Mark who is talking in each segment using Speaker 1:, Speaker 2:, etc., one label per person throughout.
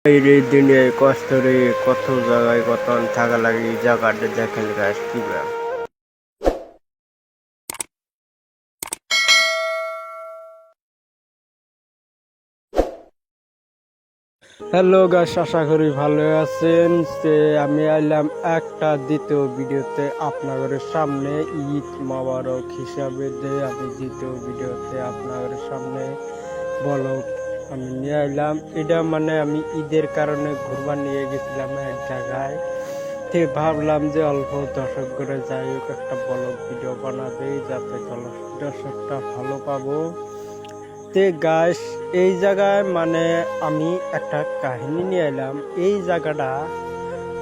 Speaker 1: এই দিনে কষ্ট রে কত জায়গায় কত থাকা লাগে এই জায়গাটা দেখেন গাছ কিবা। হ্যালো গাছ, আশা করি ভালো আছেন। আমি আইলাম একটা দ্বিতীয় ভিডিওতে আপনাদের সামনে। ঈদ মোবারক হিসাবে আমি দ্বিতীয় ভিডিওতে আপনাদের সামনে ব্লগ আমি নিয়ে আইলাম। এটা মানে আমি ঈদের কারণে ঘুরবা নিয়ে গেছিলাম এক জায়গায়। ভাবলাম যে অল্প দর্শক করে যাই হোক একটা ব্লগ ভিডিও বানাবে যাতে দর্শকটা ভালো পাবো। গাছ এই জায়গায় মানে আমি একটা কাহিনী নিয়ে এলাম। এই জায়গাটা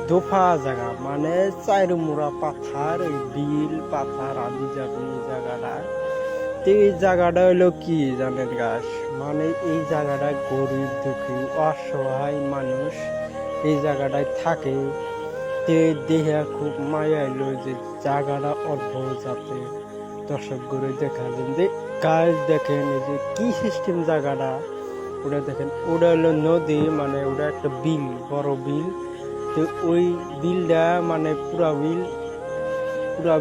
Speaker 1: দোফা জায়গা, মানে চাইরমুড়া পাথার, বিল পাথার আদি যাবে এই জায়গাটা। এই জায়গাটা হলো কি জানেন গাছ, মানে এই জায়গাটা গরিব দুঃখী অসহায় মানুষ এই জায়গাটায় থাকে। দেহে খুব মায়া এলো যে জায়গাটা অদ্ভুত, যাতে দর্শক করে দেখা যায় যে গাছ দেখেন এই যে কি সিস্টেম জায়গাটা। ওটা দেখেন, ওটা হলো নদী, মানে ওটা একটা বিল, বড় বিল। তো ওই বিলটা মানে পুরা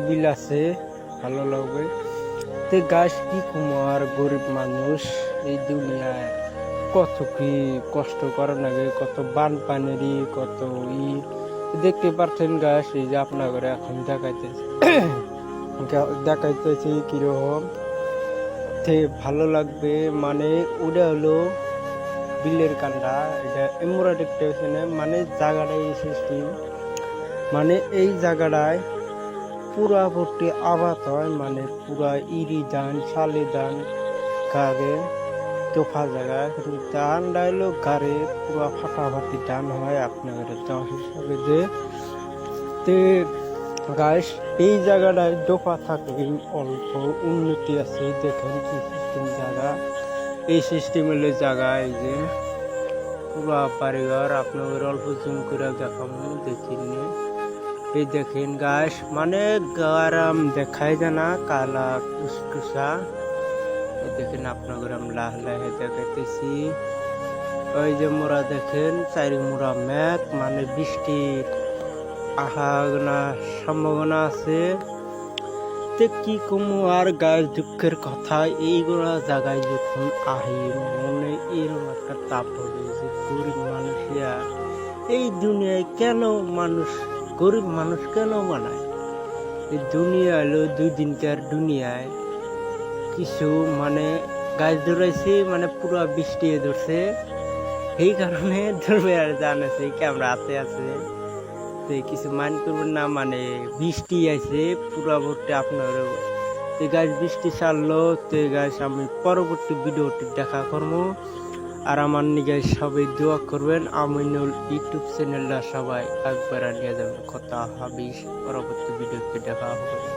Speaker 1: বিল আছে, ভালো লাগবে। তো গাছ কি কুমার গরিব মানুষ এই দুনিয়ায় কত কি কষ্ট করে লাগে, কত বানপানেরই কত দেখতে পাচ্ছেন গাছ। এই যে আপনার ঘরে এখন দেখাইতেছি কিরকম ভালো লাগবে। মানে ওটা হলো বিলের কান্ডা, এটা এমরা দেখতে হচ্ছে না, মানে জায়গাটাই সিস্টেম। মানে এই জায়গাটায় পুরা ভর্তি আবাদ হয়, মানে পুরা ইরি ধান শালি ধান গাড়ে তোফা জায়গা, কিন্তু ধান ডাইলো গাড়ে পুরা ফাটাফাটি ধান হয় আপনাদের চাষ হিসাবে। যে গাছ এই জায়গাটায় দোফা থাকে, অল্প উন্নতি আছে। দেখেন কি সিস্টেম জায়গা, এই সিস্টেম হলে জায়গা। এই যে পুরা বাড়িঘর আপনাদের অল্প জুম করে দেখাবো, দেখিনি। এই দেখেন গাছ, মানে গরম দেখাই যায় না, কালা কুসকুসা। এই দেখেন আপনাদের আমি লাহ লাহে দেখাইতেছি। ওই যে মোরা দেখেন চারি মোরা মেঘ, মানে বৃষ্টির সম্ভাবনা আছে। কি কমু আর গাছ দুঃখের কথা, এইগুলা জায়গায় যখন আহি মনে এরকম একটা তাপ হবে যে গরিব মানুষিয়া এই দুনিয়ায় কেন গরিব মানুষ কেন বানায়। এই দুনিয়া হলো দুই দিনকার দুনিয়ায় কিছু মানে গাছ ধরেছি, মানে পুরো বৃষ্টি ধরছে, এই কারণে ধরবে আর জানাছে ক্যামেরা হাতে আছে। কিছু মাইন্ড করবেন না, মানে বৃষ্টি আছে পুরা ভর্তি আপনার। গাছ বৃষ্টি ছাড়লো, গাছ আমি পরবর্তী ভিডিওটি দেখা করবো। আর আমার নিয়ে সবাই দোয়া করবেন। আমিনুল ইউটিউব চ্যানেলটা সবাই একবার নিয়ে যাবেন। কথা হাবিস, পরবর্তী ভিডিওতে দেখা হবে।